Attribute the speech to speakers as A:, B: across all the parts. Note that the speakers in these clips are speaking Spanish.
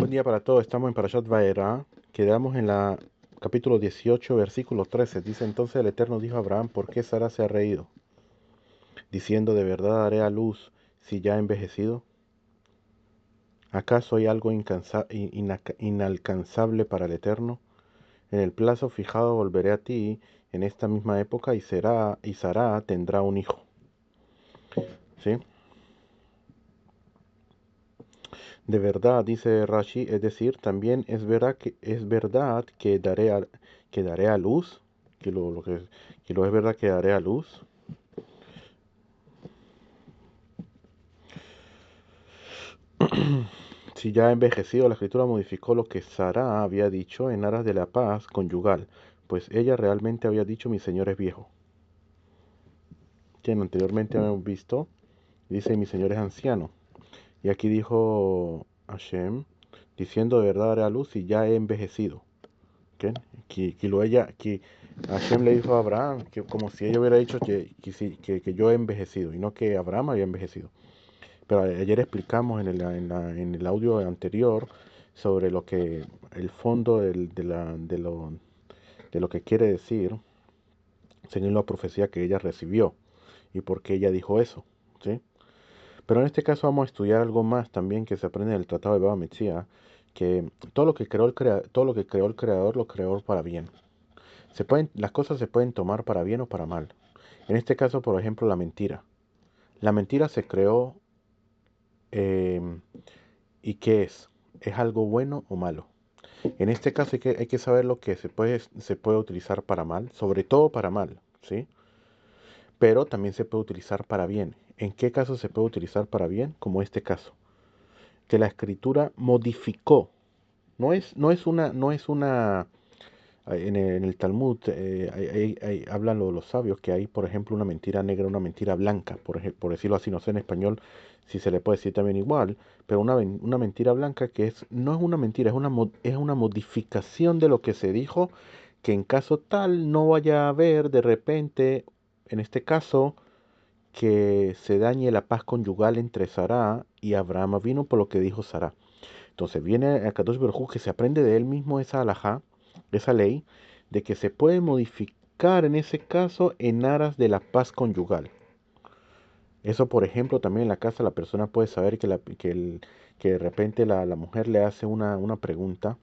A: Buen día para todos. Estamos en Parashat Vaera. Quedamos en la capítulo 18, versículo 13. Dice entonces el Eterno dijo a Abraham: ¿Por qué Sara se ha reído? Diciendo: ¿de verdad daré a luz si ya he envejecido? ¿Acaso hay algo inalcanzable para el Eterno? En el plazo fijado volveré a ti en esta misma época y Sara tendrá un hijo. ¿Sí? De verdad, dice Rashi, es decir, también es daré a luz, que lo es verdad que daré a luz. Si ya ha envejecido, la escritura modificó lo que Sara había dicho en aras de la paz conyugal, pues ella realmente había dicho: mi señor es viejo. Quien anteriormente habíamos visto, dice: mi señor es anciano. Y aquí dijo Hashem, diciendo: de verdad daré a luz y ya he envejecido. ¿Okay? Que Hashem le dijo a Abraham, que como si ella hubiera dicho que yo he envejecido y no que Abraham había envejecido. Pero ayer explicamos en el audio anterior sobre el fondo de lo que quiere decir según la profecía que ella recibió y por qué ella dijo eso. ¿Sí? Pero en este caso vamos a estudiar algo más también que se aprende en el Tratado de Baba Metzia, que todo lo que creó el Creador lo creó para bien. Las cosas se pueden tomar para bien o para mal. En este caso, por ejemplo, la mentira. La mentira se creó, eh, ¿y qué es? ¿Es algo bueno o malo? En este caso hay que saber lo que se puede utilizar para mal, sobre todo para mal, ¿sí? Pero también se puede utilizar para bien. ¿En qué caso se puede utilizar para bien? Como este caso, que la escritura modificó. No es una en el Talmud hablan los sabios que hay, por ejemplo, una mentira negra, una mentira blanca, por decirlo así, no sé en español si se le puede decir también igual, pero una mentira blanca no es una mentira, es una modificación de lo que se dijo, que en caso tal no vaya a haber de repente, en este caso, que se dañe la paz conyugal entre Sará y Abraham vino por lo que dijo Sará. Entonces viene a Kadosh Baruj Hu, que se aprende de él mismo esa alajá, esa ley, de que se puede modificar en ese caso en aras de la paz conyugal. Eso, por ejemplo, también en la casa la persona puede saber que de repente la mujer le hace una pregunta,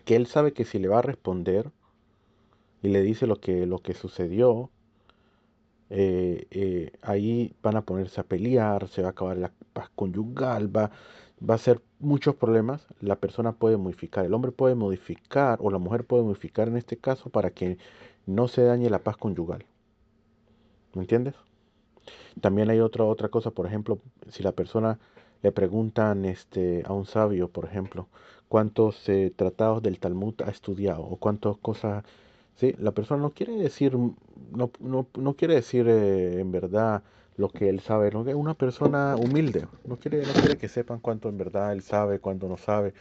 A: que él sabe que si le va a responder y le dice lo que sucedió, ahí van a ponerse a pelear, se va a acabar la paz conyugal, va a ser muchos problemas. La persona puede modificar, el hombre puede modificar o la mujer puede modificar en este caso para que no se dañe la paz conyugal. ¿Me entiendes? También hay otra cosa, por ejemplo, si la persona le preguntan a un sabio, por ejemplo, cuántos tratados del Talmud ha estudiado o cuántas cosas. Sí, la persona no quiere decir, no quiere decir en verdad lo que él sabe, no, es una persona humilde, no quiere que sepan cuánto en verdad él sabe, cuánto no sabe.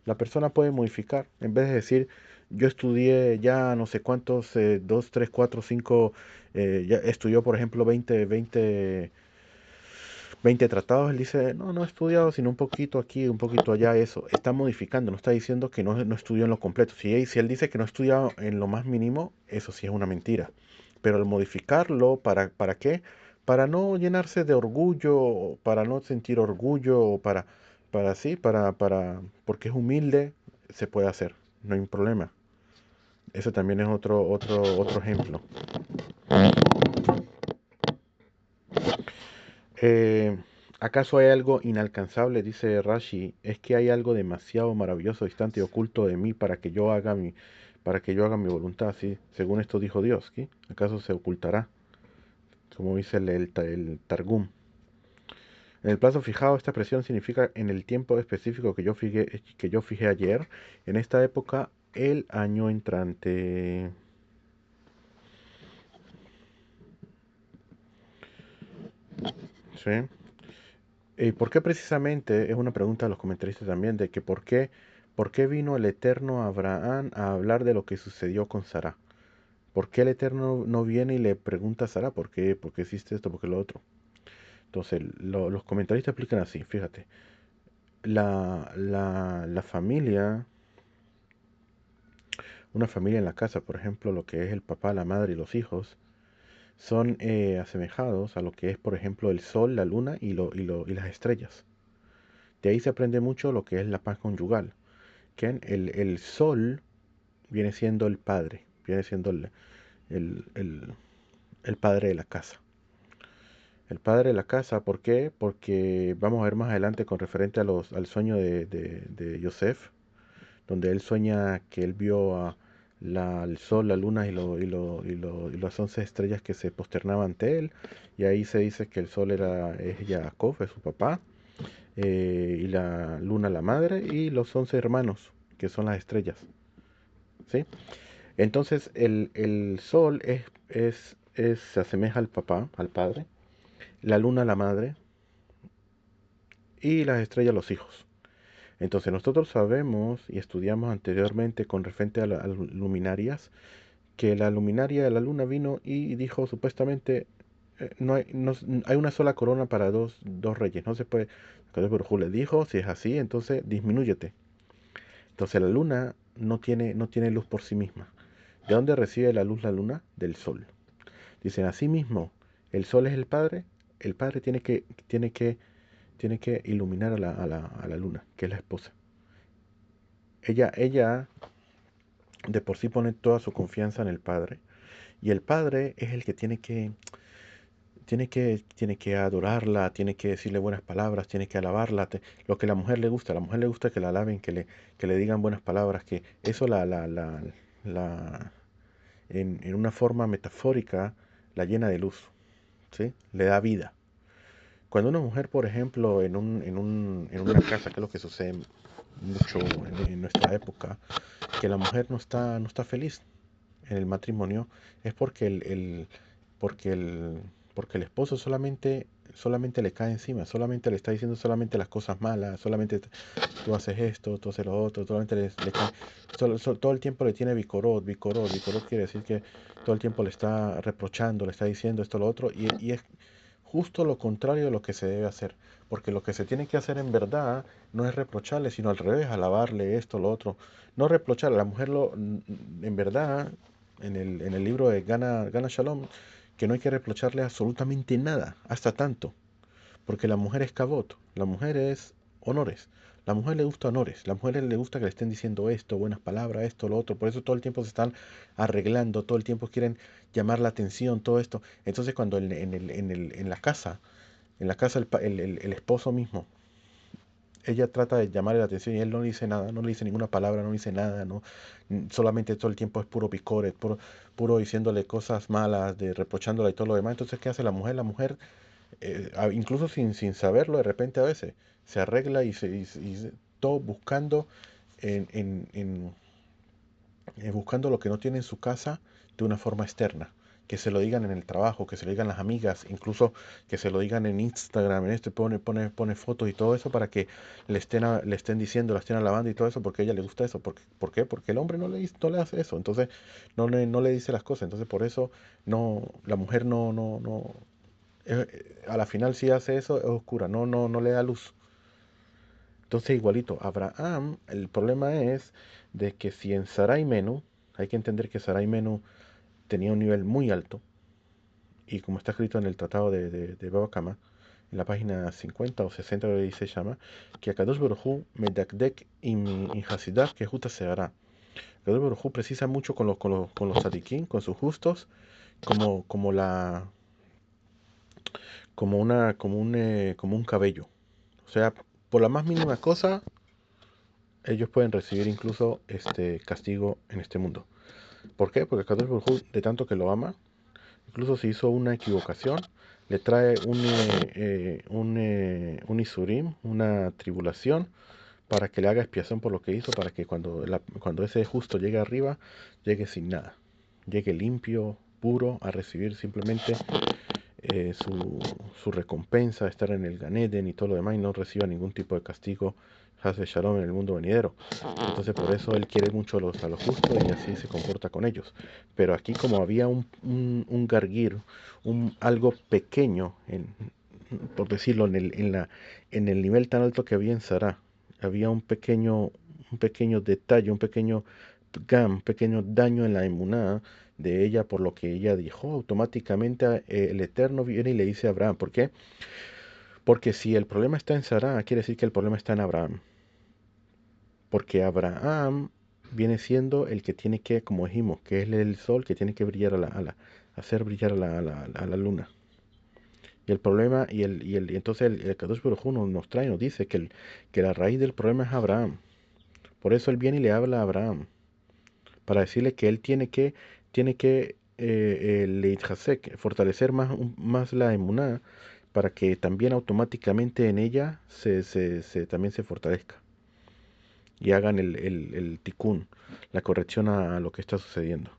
A: La persona puede modificar, en vez de decir: yo estudié ya no sé cuántos, 2, 3, 4, 5, ya estudió por ejemplo 20 tratados. Él dice: no he estudiado sino un poquito aquí, un poquito allá. Eso está modificando, no está diciendo que no estudió en lo completo. Si él dice que no ha estudiado en lo más mínimo, eso sí es una mentira. Pero al modificarlo, ¿para qué? Para no llenarse de orgullo, para no sentir orgullo, porque es humilde, se puede hacer, no hay un problema. Eso también es otro ejemplo. Eh, ¿Acaso hay algo inalcanzable? Dice Rashi. Es que hay algo demasiado maravilloso, distante y oculto de mí para que yo haga mi voluntad. ¿Sí? Según esto dijo Dios. ¿Sí? ¿Acaso se ocultará? Como dice el Targum. En el plazo fijado, esta expresión significa en el tiempo específico que yo fijé ayer, en esta época, el año entrante. ¿Sí? ¿Y por qué precisamente? Es una pregunta de los comentaristas también, de que por qué vino el Eterno a Abraham a hablar de lo que sucedió con Sara. ¿Por qué el Eterno no viene y le pregunta a Sara por qué hiciste esto, por qué lo otro? Entonces, los comentaristas explican así, fíjate. la familia, una familia en la casa, por ejemplo, lo que es el papá, la madre y los hijos, son asemejados a lo que es, por ejemplo, el sol, la luna y las estrellas. De ahí se aprende mucho lo que es la paz conyugal. Que el sol viene siendo el padre, viene siendo el, el- el padre de la casa. El padre de la casa, ¿por qué? Porque vamos a ver más adelante con referente al sueño de Yosef, donde él sueña que él vio el sol, la luna y las 11 estrellas que se posternaban ante él. Y ahí se dice que el sol es Jacob, es su papá, y la luna la madre, y los 11 hermanos, que son las estrellas. ¿Sí? Entonces el sol se asemeja al papá, al padre, la luna a la madre y las estrellas a los hijos. Entonces nosotros sabemos y estudiamos anteriormente con referente a las luminarias, que la luminaria de la luna vino y dijo supuestamente, hay una sola corona para dos reyes, no se puede. Entonces Baruj le dijo, si es así, entonces disminúyete. Entonces la luna no tiene luz por sí misma. ¿De dónde recibe la luz la luna? Del sol. Dicen, así mismo, el sol es el padre tiene que iluminar a la luna, que es la esposa. Ella de por sí pone toda su confianza en el padre, y el padre es el que tiene que adorarla, tiene que decirle buenas palabras, tiene que alabarla, lo que a la mujer le gusta que la alaben, que le digan buenas palabras, que eso la en una forma metafórica la llena de luz, ¿sí? Le da vida. Cuando una mujer, por ejemplo, en una casa, que es lo que sucede mucho en nuestra época, que la mujer no está feliz en el matrimonio, es porque el, porque el esposo solamente le cae encima, solamente le está diciendo solamente las cosas malas, solamente tú haces esto, tú haces lo otro, solamente le cae, todo el tiempo le tiene bicorot, bicorot, bicorot quiere decir que todo el tiempo le está reprochando, le está diciendo esto, lo otro, y es justo lo contrario de lo que se debe hacer, porque lo que se tiene que hacer en verdad no es reprocharle, sino al revés, alabarle esto, lo otro, no reprocharle, la mujer en verdad, en el libro de Gana Shalom, que no hay que reprocharle absolutamente nada, hasta tanto, porque la mujer es cabot, la mujer es honores. La mujer le gusta honores, la mujer le gusta que le estén diciendo esto, buenas palabras, esto, lo otro. Por eso todo el tiempo se están arreglando, todo el tiempo quieren llamar la atención, todo esto. Entonces cuando en la casa el esposo mismo, ella trata de llamarle la atención y él no le dice nada, no le dice ninguna palabra, no le dice nada, no, solamente todo el tiempo es puro picore, puro diciéndole cosas malas, reprochándola y todo lo demás. Entonces, ¿qué hace la mujer? La mujer incluso sin saberlo, de repente a veces se arregla y todo en, buscando lo que no tiene en su casa de una forma externa. Que se lo digan en el trabajo, que se lo digan las amigas, incluso que se lo digan en Instagram, en este pone fotos y todo eso para que le estén diciendo, la estén alabando y todo eso, porque a ella le gusta eso. ¿Por qué? Porque el hombre no le hace eso, entonces no le dice las cosas, entonces por eso la mujer no, a la final si hace eso es oscura, no le da luz. Entonces igualito, Abraham, el problema es de que si en Sarai Menú, hay que entender que Sarai Menú tenía un nivel muy alto, y como está escrito en el tratado de Baba Kama, en la página 50 o 60 de ahí se llama, que Akadosh Baruj Hu medakdek im hasidav que justa se hará. Akadosh Baruj Hu precisa mucho con los tzadikim, con sus justos, como, como la, como un cabello. O sea, por la más mínima cosa, ellos pueden recibir incluso este castigo en este mundo. ¿Por qué? Porque Kadosh Baruj Hu, de tanto que lo ama, incluso si hizo una equivocación, le trae un isurim, una tribulación, para que le haga expiación por lo que hizo, para que cuando ese justo llegue arriba, llegue sin nada, llegue limpio, puro, a recibir simplemente su recompensa, estar en el Ganeden y todo lo demás, y no reciba ningún tipo de castigo, Haz de Shalom, en el mundo venidero. Entonces por eso él quiere mucho a los justos y así se comporta con ellos. Pero aquí como había un gargir, algo pequeño, por decirlo, en el nivel tan alto que había en Sará, había un pequeño detalle, un pequeño daño en la emuná de ella por lo que ella dijo. Automáticamente el Eterno viene y le dice a Abraham, ¿por qué? Porque si el problema está en Sarah, quiere decir que el problema está en Abraham. Porque Abraham viene siendo el que tiene que, como dijimos, que es el sol que tiene que brillar hacer brillar a la luna. Y el problema, y entonces el Kadosh Baruj Hu nos trae, nos dice que la raíz del problema es Abraham. Por eso él viene y le habla a Abraham, para decirle que él tiene que fortalecer más la emuná, para que también automáticamente en ella también se fortalezca y hagan el tikkun, la corrección a lo que está sucediendo.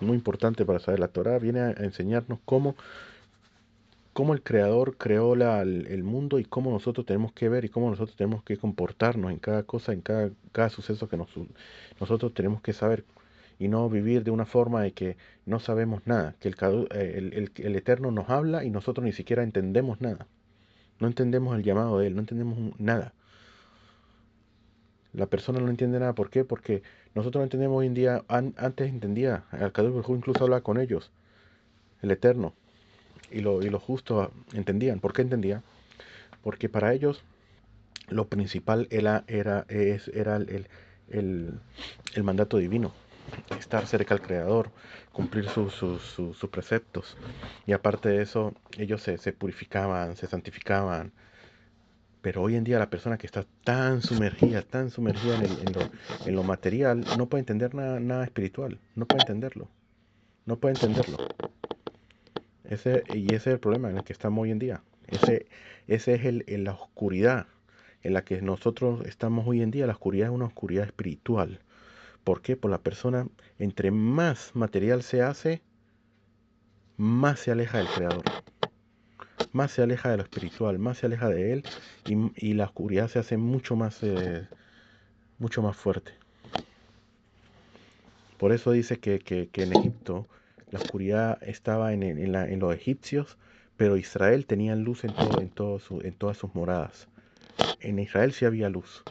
A: Muy importante para saber, la Torah viene a enseñarnos cómo el Creador creó el mundo y cómo nosotros tenemos que ver y cómo nosotros tenemos que comportarnos en cada cosa, en cada suceso que nosotros tenemos que saber y no vivir de una forma de que no sabemos nada, que el Eterno nos habla y nosotros ni siquiera entendemos nada. No entendemos el llamado de Él, no entendemos nada. La persona no entiende nada. ¿Por qué? Porque nosotros no entendemos hoy en día. Antes entendía. Al Baruj Hu incluso hablaba con ellos, el Eterno. Y los justos entendían. ¿Por qué entendían? Porque para ellos lo principal era el, el mandato divino. Estar cerca al Creador, cumplir sus preceptos. Y aparte de eso, ellos se purificaban, se santificaban. Pero hoy en día la persona que está tan sumergida en lo material, no puede entender nada espiritual, no puede entenderlo, no puede entenderlo. Y ese es el problema en el que estamos hoy en día. Ese es la oscuridad en la que nosotros estamos hoy en día. La oscuridad es una oscuridad espiritual. ¿Por qué? Por la persona, entre más material se hace, más se aleja del Creador, más se aleja de lo espiritual, más se aleja de Él y la oscuridad se hace mucho más fuerte. Por eso dice que en Egipto la oscuridad estaba en los egipcios, pero Israel tenía luz en todas sus moradas. En Israel sí había luz.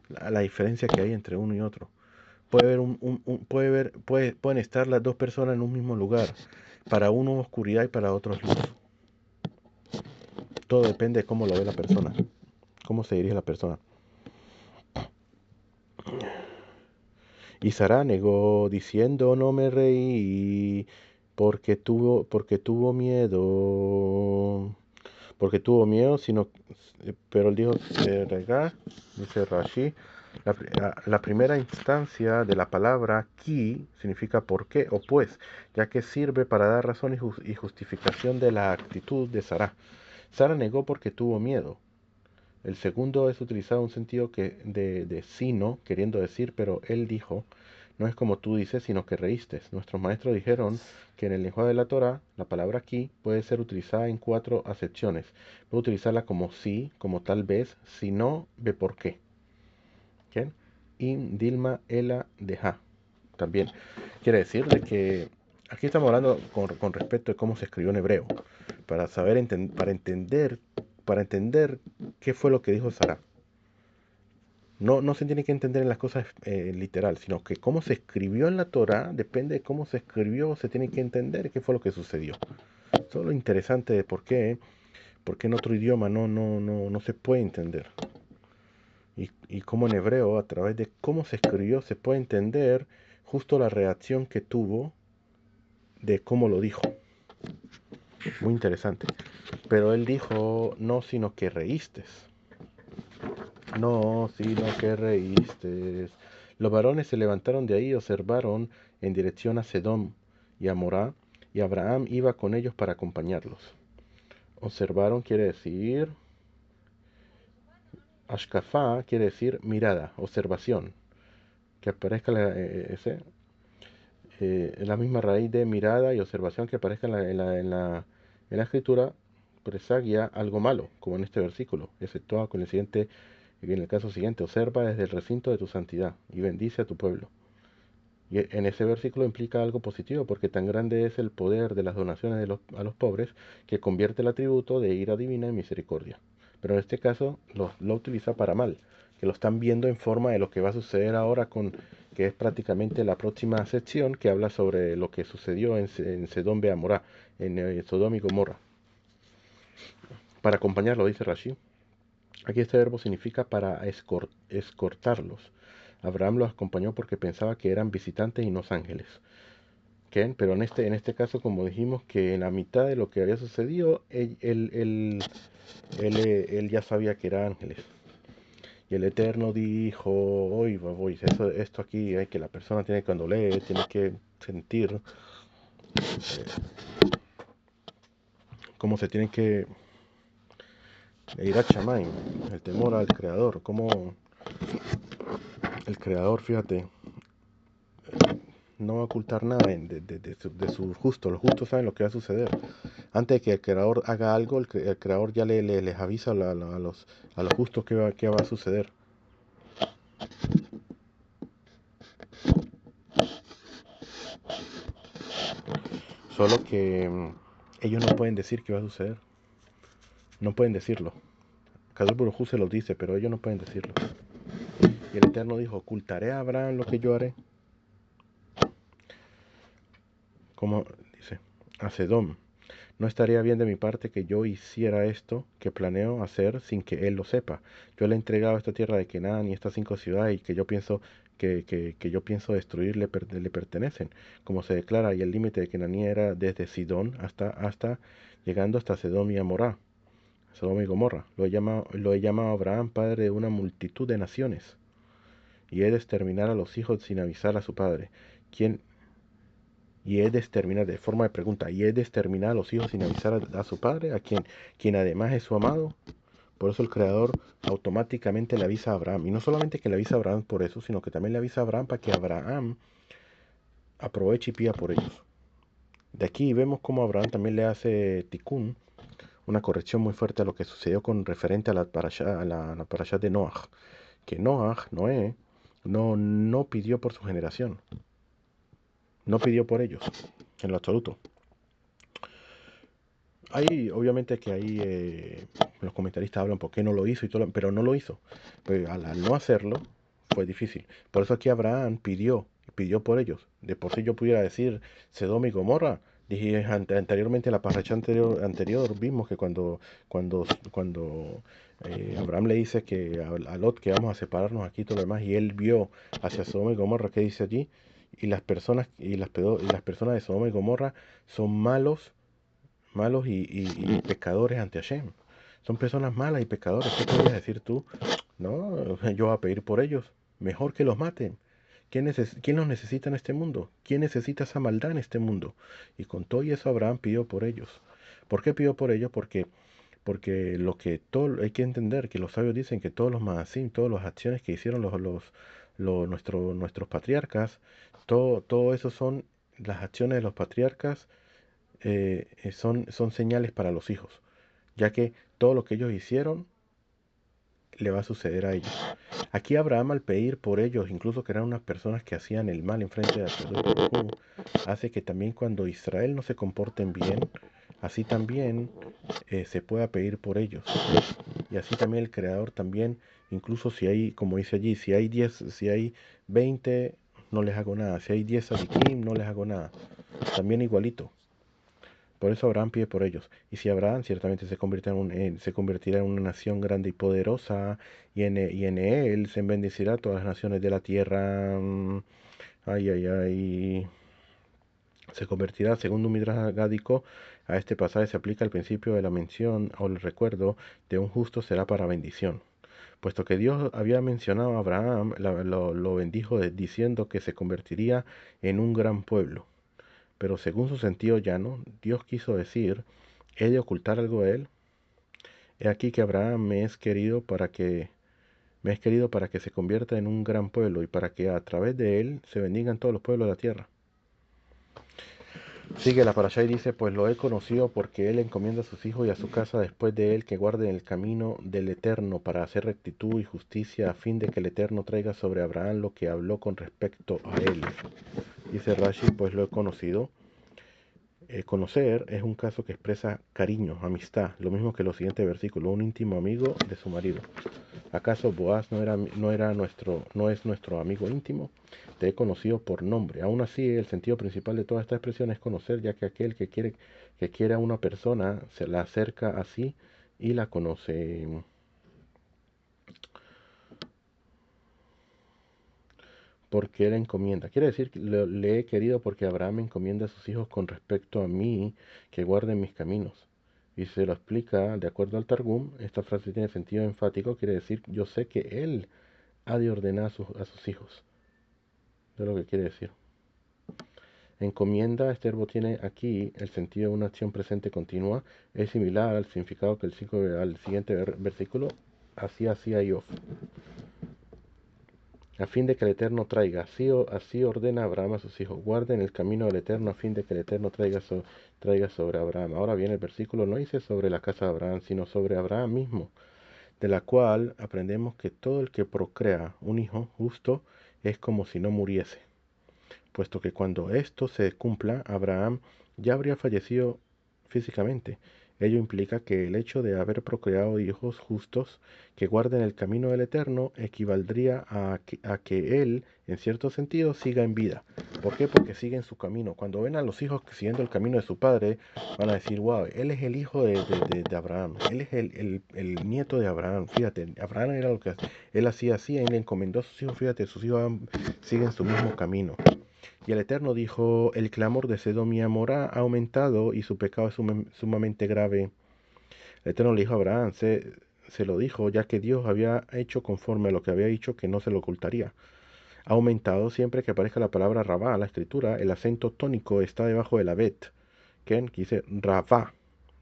A: La diferencia que hay entre uno y otro. Pueden estar las dos personas en un mismo lugar. Para uno oscuridad y para otro luz. Todo depende de cómo lo ve la persona, cómo se dirige la persona. Y Sara negó diciendo, no me reí, porque tuvo miedo. Porque tuvo miedo, pero él dijo, dice Rashi, la primera instancia de la palabra ki significa por qué o pues, ya que sirve para dar razón y justificación de la actitud de Sara. Sara negó porque tuvo miedo. El segundo es utilizado en un sentido de sino, queriendo decir, pero él dijo, no es como tú dices, sino que reíste. Nuestros maestros dijeron que en el lenguaje de la Torah, la palabra aquí puede ser utilizada en 4 acepciones. Puede utilizarla como sí, como tal vez, si no, ve por qué. ¿Bien? In, Dilma, Ela, Deja. También quiere decir de que aquí estamos hablando con respecto de cómo se escribió en hebreo, para saber, para entender qué fue lo que dijo Sara. No se tiene que entender en las cosas literal, sino que cómo se escribió en la Torah, depende de cómo se escribió, se tiene que entender qué fue lo que sucedió. Eso es lo interesante de por qué en otro idioma no se puede entender. Y cómo en hebreo, a través de cómo se escribió, se puede entender justo la reacción que tuvo de cómo lo dijo. Muy interesante. Pero él dijo, no, sino que reíste. No, sino que reíste. Los varones se levantaron de ahí y observaron en dirección a Sedom y a Morá, y Abraham iba con ellos para acompañarlos. Observaron quiere decir, Ashkafá quiere decir mirada, observación. Que aparezca la misma raíz de mirada y observación que aparezca en la escritura, presagia algo malo, como en este versículo, exceptuado con el siguiente. Y en el caso siguiente, observa desde el recinto de tu santidad y bendice a tu pueblo. Y en ese versículo implica algo positivo, porque tan grande es el poder de las donaciones a los pobres que convierte el atributo de ira divina en misericordia. pero en este caso lo utiliza para mal, que lo están viendo en forma de lo que va a suceder ahora que es prácticamente la próxima sección que habla sobre lo que sucedió en Sedón Beamorá, en Sodoma y Gomorra. Para acompañarlo, dice Rashi, aquí este verbo significa para escortarlos. Abraham los acompañó porque pensaba que eran visitantes y no ángeles. ¿Qué? Pero en este caso, como dijimos, que en la mitad de lo que había sucedido, él ya sabía que eran ángeles. Y el Eterno dijo, oye, voy, esto aquí hay que la persona tiene cuando lee, tiene que sentir cómo se tiene que ir a Chamain, el temor al Creador, cómo el Creador, fíjate, no va a ocultar nada de su justo. Los justos saben lo que va a suceder. Antes de que el Creador haga algo, el Creador ya les avisa a los justos qué va a suceder. Solo que ellos no pueden decir qué va a suceder. No pueden decirlo. Kadosh Baruj Hu se los dice, pero ellos no pueden decirlo. Y el Eterno dijo, ocultaré a Abraham lo que yo haré. Como dice, a Sedom. No estaría bien de mi parte que yo hiciera esto que planeo hacer sin que él lo sepa. Yo le he entregado esta tierra de Canaán y estas 5 ciudades y que yo pienso que yo pienso destruir le pertenecen. Como se declara, y el límite de Cananí era desde Sidón hasta llegando hasta Sedom y Amorá, Sodoma y Gomorra. Lo he llamado Abraham padre de una multitud de naciones. Y he de exterminar a los hijos sin avisar a su padre. ¿Quién? Y he de exterminar, de forma de pregunta, y he de exterminar a los hijos sin avisar a su padre, quien además es su amado. Por eso el Creador automáticamente le avisa a Abraham. Y no solamente que le avisa a Abraham por eso, sino que también le avisa a Abraham para que Abraham aproveche y pida por ellos. De aquí vemos cómo Abraham también le hace tikkun, una corrección muy fuerte a lo que sucedió con referente a la parashá, a la parashá de Noaj. Que Noé, no pidió por su generación. No pidió por ellos, en lo absoluto. Obviamente que ahí los comentaristas hablan por qué no lo hizo y todo, pero no lo hizo. Pero al no hacerlo fue difícil. Por eso aquí Abraham pidió por ellos. De por sí yo pudiera decir Sodoma y Gomorra. Dije anteriormente en la parracha anterior vimos que cuando Abraham le dice que a Lot que vamos a separarnos aquí y todo lo demás y él vio hacia Sodoma y Gomorra, ¿qué dice allí? Y las personas de Sodoma y Gomorra son malos y pecadores ante Hashem. Son personas malas y pecadores. ¿Qué podrías decir tú? No, yo voy a pedir por ellos. Mejor que los maten. ¿Quién los necesita en este mundo? ¿Quién necesita esa maldad en este mundo? Y con todo y eso Abraham pidió por ellos. ¿Por qué pidió por ellos? Porque hay que entender que los sabios dicen que todos los maasim, todas las acciones que hicieron nuestros patriarcas, todo eso son las acciones de los patriarcas, son señales para los hijos, ya que todo lo que ellos hicieron le va a suceder a ellos. Aquí Abraham al pedir por ellos, incluso que eran unas personas que hacían el mal en frente de Akadosh, hace que también cuando Israel no se comporten bien, así también se pueda pedir por ellos. Y así también el Creador también, incluso si hay, como dice allí, si hay 10, si hay 20, no les hago nada. Si hay 10 Sadikim, no les hago nada. También igualito. Por eso Abraham pide por ellos. Y si Abraham ciertamente se convertirá en una nación grande y poderosa, y en él se bendecirá todas las naciones de la tierra. Ay, ay, ay. Se convertirá, según un Midrash gádico, a este pasaje se aplica el principio de la mención o el recuerdo de un justo será para bendición. Puesto que Dios había mencionado a Abraham, lo bendijo diciendo que se convertiría en un gran pueblo. Pero según su sentido llano, Dios quiso decir, ¿he de ocultar algo de él? He aquí que Abraham me es querido para que se convierta en un gran pueblo y para que a través de él se bendigan todos los pueblos de la tierra. Sigue la parashá y dice, pues lo he conocido porque él encomienda a sus hijos y a su casa después de él que guarden el camino del Eterno para hacer rectitud y justicia a fin de que el Eterno traiga sobre Abraham lo que habló con respecto a él. Dice Rashi, pues lo he conocido. Conocer es un caso que expresa cariño, amistad, lo mismo que los siguientes versículos, un íntimo amigo de su marido. ¿Acaso Boaz no es nuestro amigo íntimo? Te he conocido por nombre. Aún así, el sentido principal de toda esta expresión es conocer, ya que aquel que quiere a una persona se la acerca así y la conoce. Porque él encomienda. Quiere decir que le he querido porque Abraham encomienda a sus hijos con respecto a mí, que guarden mis caminos. Y se lo explica de acuerdo al Targum. Esta frase tiene sentido enfático, quiere decir yo sé que él ha de ordenar a sus hijos. Eso es lo que quiere decir. Encomienda, este verbo tiene aquí el sentido de una acción presente continua. Es similar al significado que al siguiente versículo. Así hacía yo. A fin de que el Eterno traiga, así ordena Abraham a sus hijos, guarden el camino del Eterno a fin de que el Eterno traiga sobre Abraham. Ahora bien, el versículo no dice sobre la casa de Abraham, sino sobre Abraham mismo, de la cual aprendemos que todo el que procrea un hijo justo es como si no muriese, puesto que cuando esto se cumpla, Abraham ya habría fallecido físicamente. Ello implica que el hecho de haber procreado hijos justos que guarden el camino del Eterno equivaldría a que él, en cierto sentido, siga en vida. ¿Por qué? Porque sigue en su camino. Cuando ven a los hijos siguiendo el camino de su padre, van a decir, wow, él es el hijo de Abraham, él es el nieto de Abraham. Fíjate, Abraham era lo que él hacía así, él le encomendó a sus hijos, fíjate, sus hijos siguen su mismo camino. Y el Eterno dijo, el clamor de Sedom y Amorá ha aumentado y su pecado es sumamente grave. El Eterno le dijo a Abraham, se lo dijo, ya que Dios había hecho conforme a lo que había dicho que no se lo ocultaría. Ha aumentado siempre que aparezca la palabra Rabá en la escritura, el acento tónico está debajo de la bet, que dice Rabá,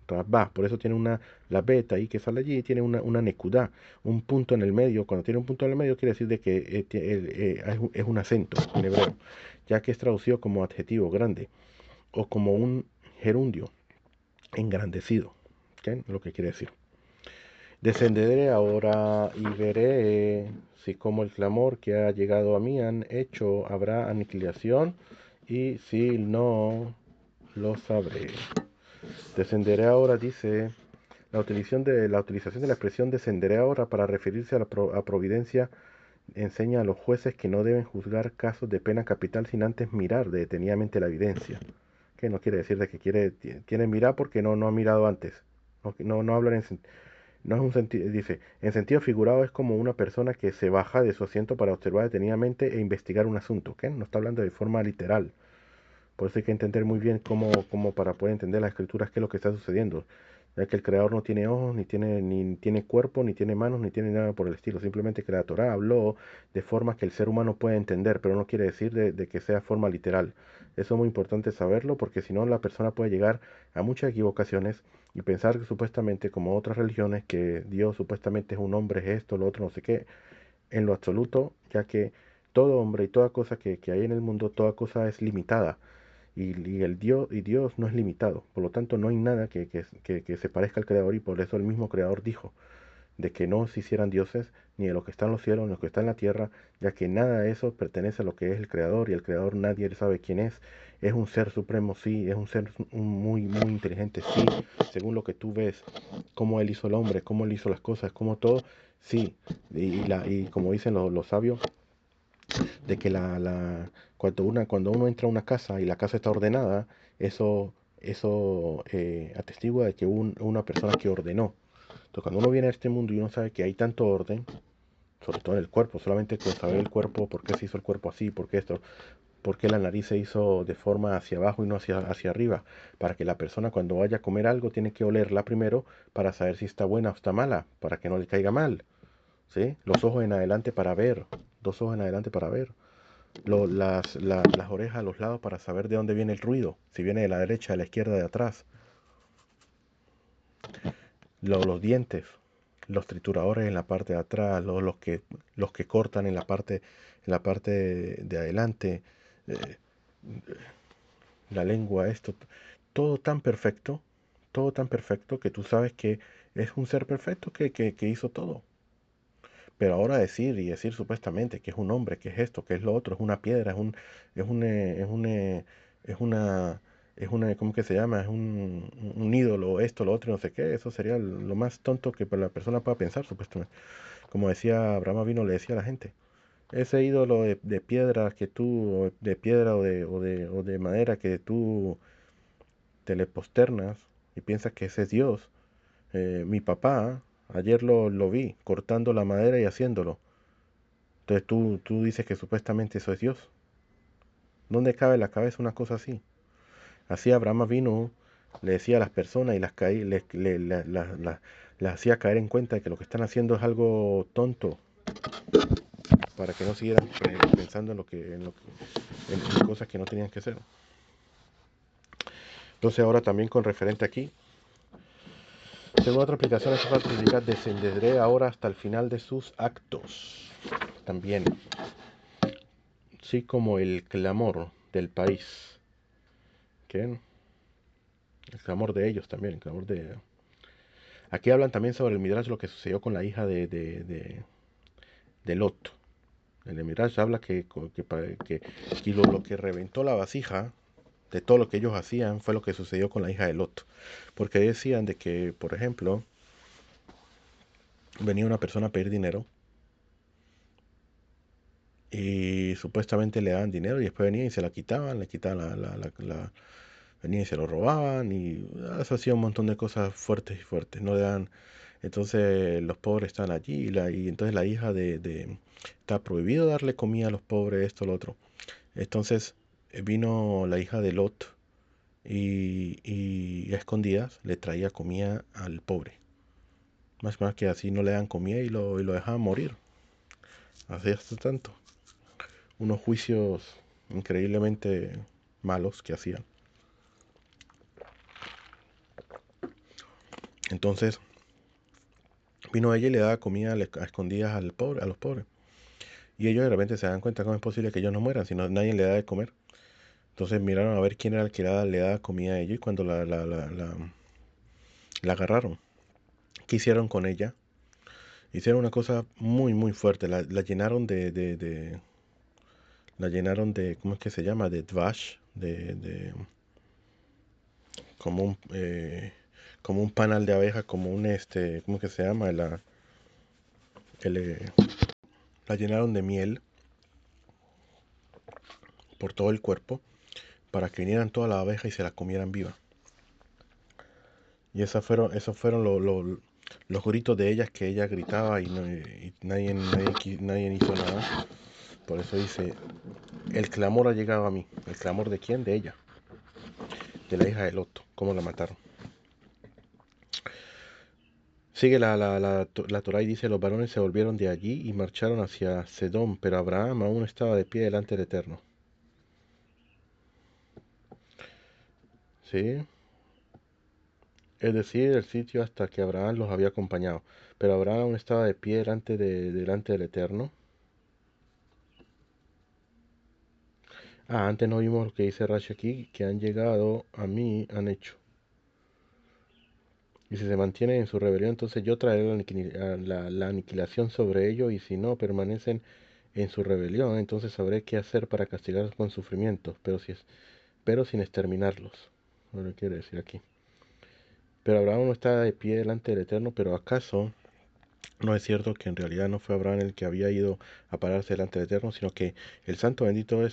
A: Rabá, por eso tiene la bet ahí que sale allí, tiene una nekudá, un punto en el medio. Cuando tiene un punto en el medio quiere decir de que es un acento en hebreo, ya que es traducido como adjetivo grande o como un gerundio engrandecido, ¿okay? Lo que quiere decir. Descenderé ahora y veré si como el clamor que ha llegado a mí han hecho habrá aniquilación y si no lo sabré. Descenderé ahora, dice, la utilización de la expresión descenderé ahora para referirse a providencia enseña a los jueces que no deben juzgar casos de pena capital sin antes mirar detenidamente la evidencia. Que no quiere decir de que quiere mirar porque no ha mirado antes. No hablan no es un sentido, dice, en sentido figurado es como una persona que se baja de su asiento para observar detenidamente e investigar un asunto, ¿ok? No está hablando de forma literal. Por eso hay que entender muy bien cómo para poder entender las escrituras qué es lo que está sucediendo. Ya que el creador no tiene ojos, ni tiene cuerpo, ni tiene manos, ni tiene nada por el estilo. Simplemente que la Torah habló de formas que el ser humano puede entender, pero no quiere decir de que sea forma literal. Eso es muy importante saberlo porque si no la persona puede llegar a muchas equivocaciones y pensar que supuestamente, como otras religiones, que Dios supuestamente es un hombre, es esto, lo otro, no sé qué, en lo absoluto, ya que todo hombre y toda cosa que hay en el mundo, toda cosa es limitada y Dios no es limitado. Por lo tanto, no hay nada que se parezca al Creador y por eso el mismo Creador dijo de que no se hicieran dioses ni de lo que está en los cielos ni de lo que está en la tierra, ya que nada de eso pertenece a lo que es el Creador y el Creador nadie sabe quién es. Es un ser supremo, sí, es un ser muy inteligente, sí, según lo que tú ves, cómo Él hizo el hombre, cómo Él hizo las cosas, cómo todo, sí, y como dicen los sabios, de que cuando uno entra a una casa y la casa está ordenada, eso atestigua de que hubo una persona que ordenó. Entonces, cuando uno viene a este mundo y uno sabe que hay tanto orden, sobre todo en el cuerpo, solamente con saber el cuerpo, por qué se hizo el cuerpo así, por qué esto, por qué la nariz se hizo de forma hacia abajo y no hacia arriba, para que la persona cuando vaya a comer algo tiene que olerla primero para saber si está buena o está mala, para que no le caiga mal, ¿sí? Los ojos en adelante para ver, dos ojos en adelante para ver las orejas a los lados para saber de dónde viene el ruido, si viene de la derecha, de la izquierda, de atrás, los dientes, los trituradores en la parte de atrás, los que cortan en la parte de adelante, eh, la lengua, todo tan perfecto que tú sabes que es un ser perfecto que hizo todo. Pero ahora decir supuestamente que es un hombre, que es esto, que es lo otro, es una piedra, es una es una, ¿cómo que se llama? Es un ídolo, esto, lo otro, no sé qué. Eso sería lo más tonto que la persona pueda pensar, supuestamente. Como decía Abraham Avino, le decía a la gente. Ese ídolo de piedra que tú, o de piedra o de madera que tú te le posternas y piensas que ese es Dios. Mi papá, ayer lo vi cortando la madera y haciéndolo. Entonces tú dices que supuestamente eso es Dios. ¿Dónde cabe en la cabeza una cosa así? Así Abraham vino, le decía a las personas y las caí, las hacía caer en cuenta de que lo que están haciendo es algo tonto, para que no siguieran pensando en cosas que no tenían que ser. Entonces ahora también con referente aquí, según otra aplicación, esta frase significa descenderé ahora hasta el final de sus actos. También, sí, como el clamor del país, que el clamor de ellos también, el clamor de... Aquí hablan también sobre el Midrash, lo que sucedió con la hija de Lot. El Midrash habla que lo que reventó la vasija de todo lo que ellos hacían fue lo que sucedió con la hija de Lot. Porque decían de que, por ejemplo, venía una persona a pedir dinero y supuestamente le daban dinero y después venían y se la quitaban, le quitaban venían y se lo robaban y eso hacía un montón de cosas fuertes y fuertes, no le dan, entonces los pobres están allí y entonces la hija está prohibido darle comida a los pobres, esto, lo otro. Entonces vino la hija de Lot y a escondidas le traía comida al pobre. Más que así no le dan comida y lo dejaban morir. Así hasta tanto. Unos juicios increíblemente malos que hacían. Entonces vino ella y le daba comida a escondidas a los pobres. Y ellos de repente se dan cuenta cómo es posible que ellos no mueran si nadie le da de comer. Entonces miraron a ver quién era el que le daba comida a ellos y cuando la agarraron, ¿qué hicieron con ella? Hicieron una cosa muy muy fuerte. La llenaron la llenaron de, ¿cómo es que se llama? De dvash, como como un panal de abeja, como ¿cómo que se llama? El, eh, la llenaron de miel por todo el cuerpo para que vinieran todas las abejas y se la comieran viva. Y esos fueron los gritos de ellas que ella gritaba y nadie hizo nada. Por eso dice, el clamor ha llegado a mí. ¿El clamor de quién? De ella, de la hija de Lot. ¿Cómo la mataron? Sigue la Torá y dice, los varones se volvieron de allí y marcharon hacia Sedom, pero Abraham aún estaba de pie delante del Eterno. ¿Sí? Es decir, el sitio hasta que Abraham los había acompañado. Pero Abraham aún estaba de pie delante del Eterno. Ah, antes no vimos lo que dice Rashi aquí, que han llegado a mí, han hecho. Y si se mantienen en su rebelión, entonces yo traeré la aniquilación sobre ellos, y si no permanecen en su rebelión, entonces sabré qué hacer para castigarlos con sufrimientos, pero sin exterminarlos. No lo quiere decir aquí. Pero Abraham no está de pie delante del Eterno, pero ¿acaso no es cierto que en realidad no fue Abraham el que había ido a pararse delante del Eterno, sino que el Santo Bendito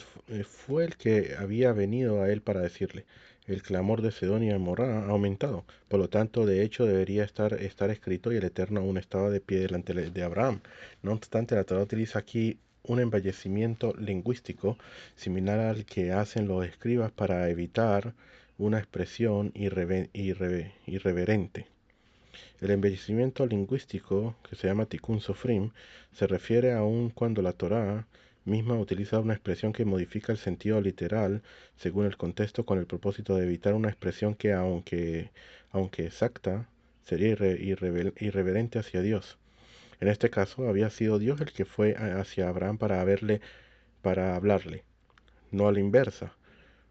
A: fue el que había venido a él para decirle? El clamor de Sedón y Amorrá ha aumentado. Por lo tanto, de hecho, debería estar escrito y el Eterno aún estaba de pie delante de Abraham. No obstante, la Torá utiliza aquí un embellecimiento lingüístico similar al que hacen los escribas para evitar una expresión irreverente. El embellecimiento lingüístico, que se llama tikkun sofrim, se refiere aun cuando la Torá misma utiliza una expresión que modifica el sentido literal según el contexto con el propósito de evitar una expresión que, aunque exacta, sería irreverente hacia Dios. En este caso, había sido Dios el que fue hacia Abraham para hablarle, no a la inversa,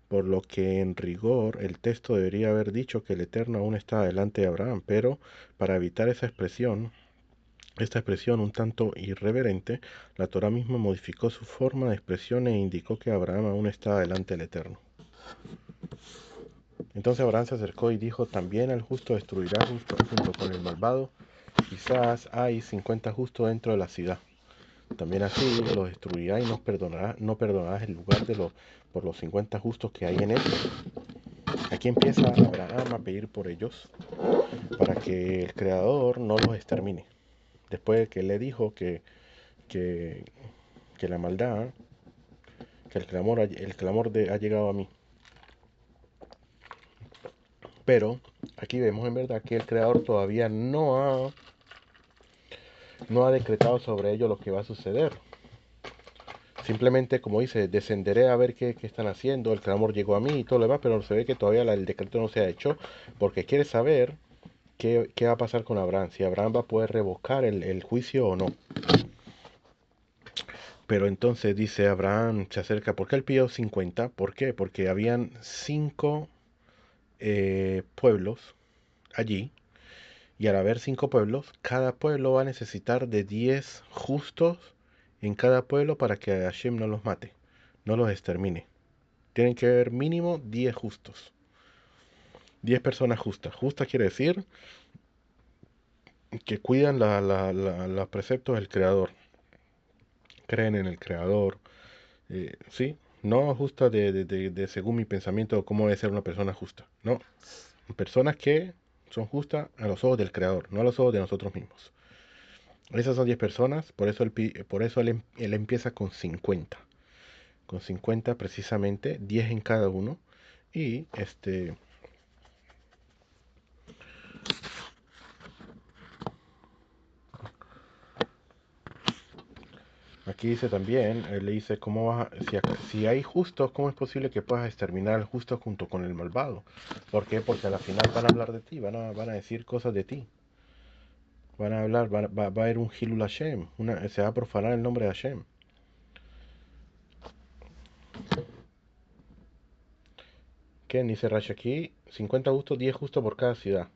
A: por lo que en rigor el texto debería haber dicho que el Eterno aún estaba delante de Abraham, pero para evitar esta expresión un tanto irreverente, la Torá misma modificó su forma de expresión e indicó que Abraham aún estaba delante del Eterno. Entonces Abraham se acercó y dijo, también al justo destruirá junto con el malvado. Quizás hay 50 justos dentro de la ciudad. También así los destruirá y no perdonarás el lugar por los 50 justos que hay en él. Aquí empieza Abraham a pedir por ellos para que el Creador no los extermine. Después de que le dijo que, que la maldad, que el clamor ha llegado a mí. Pero aquí vemos en verdad que el Creador todavía no ha decretado sobre ello lo que va a suceder. Simplemente, como dice, descenderé a ver qué están haciendo, el clamor llegó a mí y todo lo demás, pero se ve que todavía el decreto no se ha hecho porque quiere saber qué va a pasar con Abraham, si Abraham va a poder revocar el juicio o no. Pero entonces dice Abraham, se acerca, ¿por qué él pidió 50? ¿Por qué? Porque habían 5 pueblos allí, y al haber 5 pueblos, cada pueblo va a necesitar de 10 justos en cada pueblo para que Hashem no los mate, no los extermine. Tienen que haber mínimo 10 justos. 10 personas justas. Justa quiere decir que cuidan los preceptos del Creador. Creen en el Creador. Sí, no justa según mi pensamiento cómo debe ser una persona justa. No, personas que son justas a los ojos del Creador, no a los ojos de nosotros mismos. Esas son 10 personas, por eso él empieza con 50. Con 50 precisamente, 10 en cada uno. Y aquí dice también, él le dice, si hay justos, ¿cómo es posible que puedas exterminar al justo junto con el malvado? ¿Por qué? Porque al final van a hablar de ti, van a decir cosas de ti. Van a hablar, va a haber un Hilul Hashem, se va a profanar el nombre de Hashem. ¿Qué dice Rashi aquí? 50 justos, 10 justos por cada ciudad.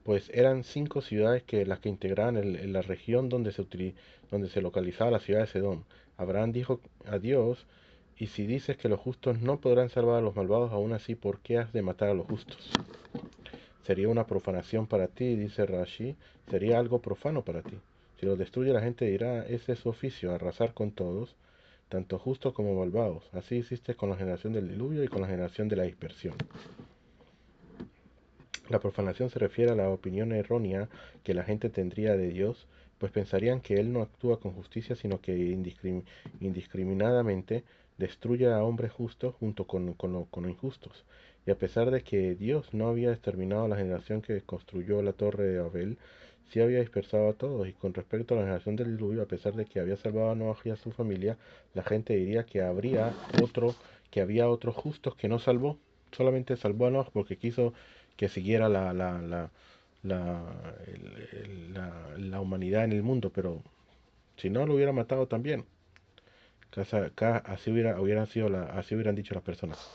A: Pues eran 5 ciudades las que integraban la región donde se localizaba la ciudad de Sedón. Abraham dijo a Dios, y si dices que los justos no podrán salvar a los malvados, aún así, ¿por qué has de matar a los justos? Sería una profanación para ti, dice Rashi, sería algo profano para ti. Si los destruye la gente dirá, ese es su oficio, arrasar con todos, tanto justos como malvados. Así hiciste con la generación del diluvio y con la generación de la dispersión. La profanación se refiere a la opinión errónea que la gente tendría de Dios, pues pensarían que Él no actúa con justicia, sino que indiscriminadamente destruye a hombres justos junto con injustos. Y a pesar de que Dios no había exterminado a la generación que construyó la torre de Babel, sí había dispersado a todos. Y con respecto a la generación del diluvio, a pesar de que había salvado a Noah y a su familia, la gente diría que había otros justos que no salvó. Solamente salvó a Noah porque quiso que siguiera la, la humanidad en el mundo, pero si no lo hubiera matado también. Así hubieran dicho las personas.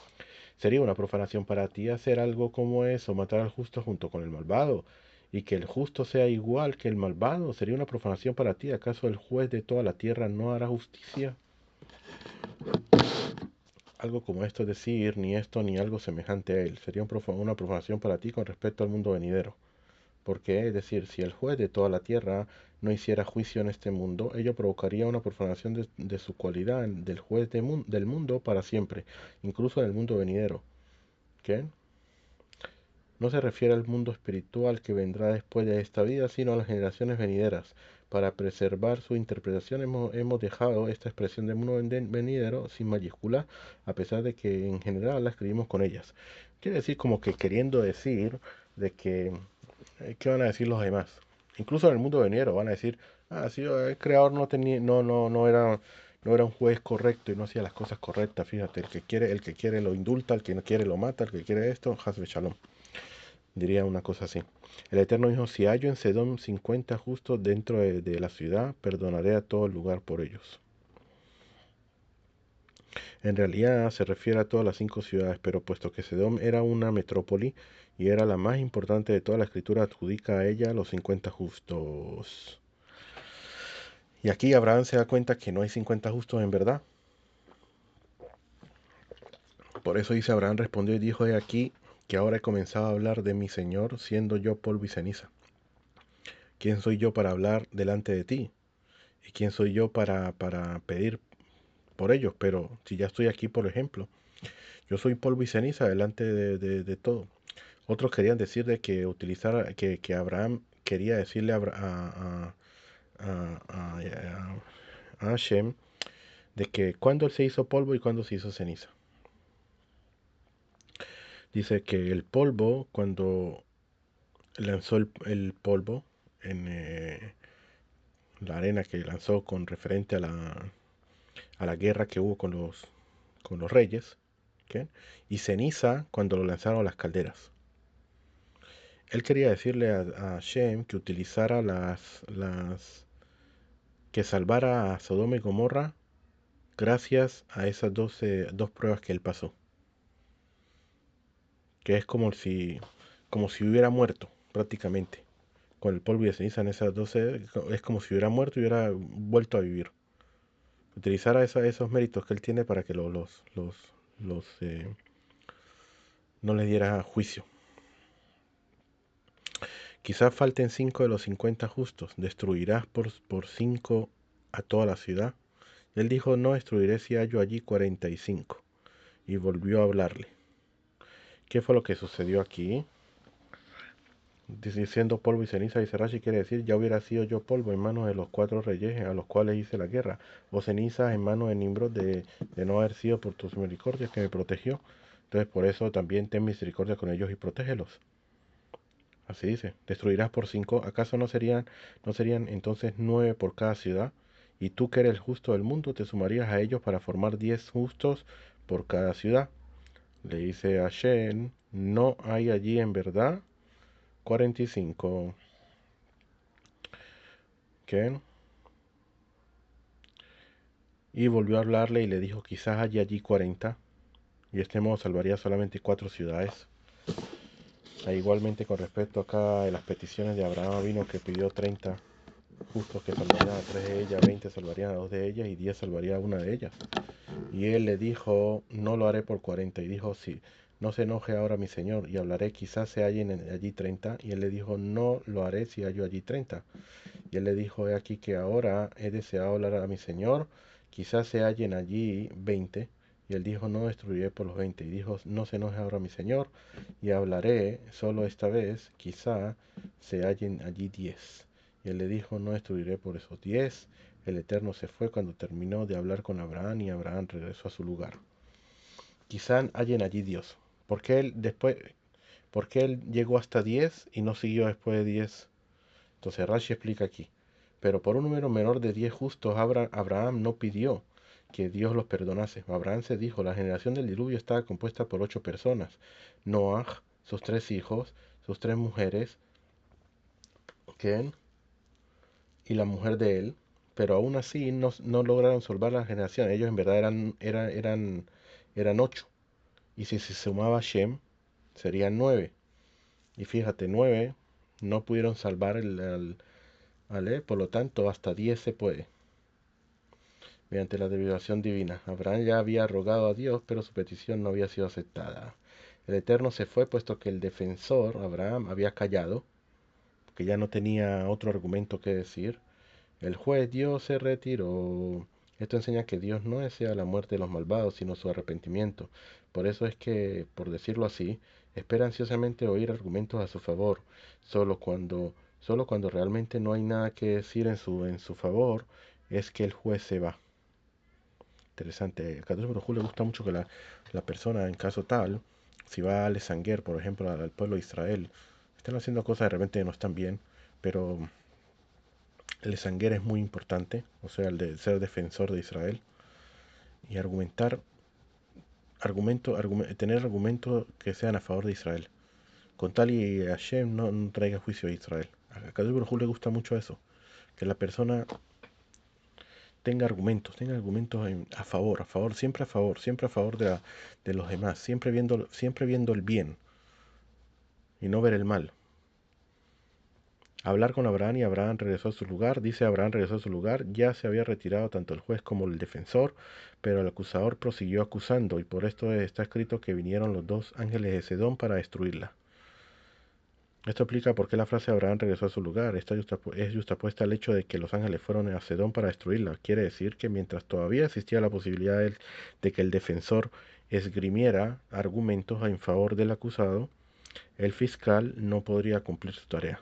A: Sería una profanación para ti hacer algo como eso, matar al justo junto con el malvado, y que el justo sea igual que el malvado. Sería una profanación para ti. ¿Acaso el juez de toda la tierra no hará justicia? Algo como esto es decir, ni esto ni algo semejante a él. Sería una profanación para ti con respecto al mundo venidero. Porque, es decir, si el juez de toda la tierra no hiciera juicio en este mundo, ello provocaría una profanación de su cualidad del juez del mundo para siempre, incluso del mundo venidero. ¿Qué? No se refiere al mundo espiritual que vendrá después de esta vida, sino a las generaciones venideras. Para preservar su interpretación hemos dejado esta expresión de mundo venidero sin mayúscula, a pesar de que en general la escribimos con ellas. Quiere decir como que queriendo decir de que ¿qué van a decir los demás? Incluso en el mundo venidero van a decir, sí, el creador no era un juez correcto y no hacía las cosas correctas. Fíjate, el que quiere lo indulta, el que no quiere lo mata, el que quiere esto, Hasbe Shalom. Diría una cosa así. El Eterno dijo, si hallo en Sedom 50 justos dentro de la ciudad, perdonaré a todo el lugar por ellos. En realidad se refiere a todas las 5 ciudades, pero puesto que Sedom era una metrópoli y era la más importante de toda la escritura, adjudica a ella los 50 justos. Y aquí Abraham se da cuenta que no hay 50 justos en verdad. Por eso dice Abraham respondió y dijo, he aquí que ahora he comenzado a hablar de mi Señor siendo yo polvo y ceniza. ¿Quién soy yo para hablar delante de ti? ¿Y quién soy yo para pedir por ellos? Pero si ya estoy aquí, por ejemplo, yo soy polvo y ceniza delante de todo. Otros querían decir de que utilizara, que Abraham quería decirle a Hashem de que cuando él se hizo polvo y cuando se hizo ceniza. Dice que el polvo, cuando lanzó el polvo en la arena que lanzó con referente a la guerra que hubo con los reyes, ¿ok? Y ceniza cuando lo lanzaron a las calderas. Él quería decirle a Shem que utilizara que salvara a Sodoma y Gomorra gracias a esas dos pruebas que él pasó. Que es como si hubiera muerto prácticamente. Con el polvo y de ceniza en esas 12, es como si hubiera muerto y hubiera vuelto a vivir. Utilizara esos méritos que él tiene para que no les diera juicio. Quizás falten 5 de los 50 justos. ¿Destruirás por 5 a toda la ciudad? Y él dijo, no destruiré si hallo allí 45. Y volvió a hablarle. ¿Qué fue lo que sucedió aquí? Diciendo polvo y ceniza, dice Rashi, quiere decir, ya hubiera sido yo polvo en manos de los 4 reyes a los cuales hice la guerra, o ceniza en manos de Nimrod de no haber sido por tus misericordias que me protegió. Entonces por eso también ten misericordia con ellos y protégelos. Así dice, destruirás por 5, ¿acaso no serían entonces 9 por cada ciudad? Y tú que eres el justo del mundo, te sumarías a ellos para formar 10 justos por cada ciudad. Le dice a Shen, no hay allí en verdad 45. ¿Qué? Y volvió a hablarle y le dijo, quizás haya allí 40, y de este modo salvaría solamente 4 ciudades. Igualmente con respecto acá a las peticiones de Abraham vino que pidió 30 justos que salvarían a 3 de ellas, 20 salvarían a 2 de ellas y 10 salvaría a una de ellas. Y él le dijo, no lo haré por 40. Y dijo, sí, no se enoje ahora mi señor, y hablaré, quizás se hallen allí 30. Y él le dijo, no lo haré si hallo allí 30. Y él le dijo, he aquí que ahora he deseado hablar a mi señor, quizás se hallen allí 20. Y él dijo, no destruiré por los 20. Y dijo, no se enoje ahora mi señor, y hablaré solo esta vez, quizá se hallen allí 10. Y él le dijo, no destruiré por esos 10. El Eterno se fue cuando terminó de hablar con Abraham y Abraham regresó a su lugar. Quizá hallen allí Dios. ¿Por qué él llegó hasta 10 y no siguió después de 10? Entonces Rashi explica aquí. Pero por un número menor de 10 justos, Abraham no pidió que Dios los perdonase. Abraham se dijo, la generación del diluvio estaba compuesta por 8 personas. Noah, sus 3 hijos, sus 3 mujeres, Ken y la mujer de él. Pero aún así no lograron salvar la generación. Ellos en verdad eran 8. Y si se sumaba Shem, serían 9. Y fíjate, 9 no pudieron salvar ¿vale? Por lo tanto, hasta 10 se puede, mediante la deliberación divina. Abraham ya había rogado a Dios, pero su petición no había sido aceptada. El Eterno se fue, puesto que el defensor, Abraham, había callado, que ya no tenía otro argumento que decir. El juez Dios se retiró. Esto enseña que Dios no desea la muerte de los malvados, sino su arrepentimiento. Por eso es que, por decirlo así, espera ansiosamente oír argumentos a su favor. Solo cuando, solo cuando realmente no hay nada que decir en su favor, es que el juez se va. Interesante. El 14 de julio le gusta mucho que la persona, en caso tal, si va al Esanger, por ejemplo, al pueblo de Israel, están haciendo cosas de repente que no están bien, pero el Esanger es muy importante, o sea, el de ser defensor de Israel y tener argumentos que sean a favor de Israel. Con tal y Hashem no traiga juicio a Israel. A Kadosh Baruj Hu le gusta mucho eso, que la persona tenga argumentos a favor, siempre a favor de los demás, siempre viendo el bien y no ver el mal. hablar con Abraham y Abraham regresó a su lugar. Dice Abraham regresó a su lugar, ya se había retirado tanto el juez como el defensor, pero el acusador prosiguió acusando y por esto está escrito que vinieron los dos ángeles de Sedón para destruirla. Esto explica por qué la frase Abraham regresó a su lugar. Esta es justapuesta al hecho de que los ángeles fueron a Sedón para destruirla. Quiere decir que mientras todavía existía la posibilidad de que el defensor esgrimiera argumentos en favor del acusado, el fiscal no podría cumplir su tarea.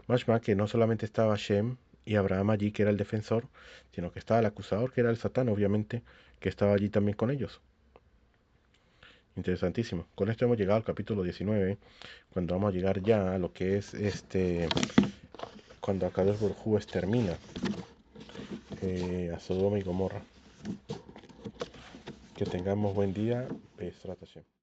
A: Más que no solamente estaba Shem y Abraham allí, que era el defensor, sino que estaba el acusador, que era el Satán, obviamente, que estaba allí también con ellos. Interesantísimo. Con esto hemos llegado al capítulo 19, cuando vamos a llegar ya a lo que es cuando Akadosh Baruj Hu extermina a Sodoma y Gomorra. Que tengamos buen día. Besrat Hashem.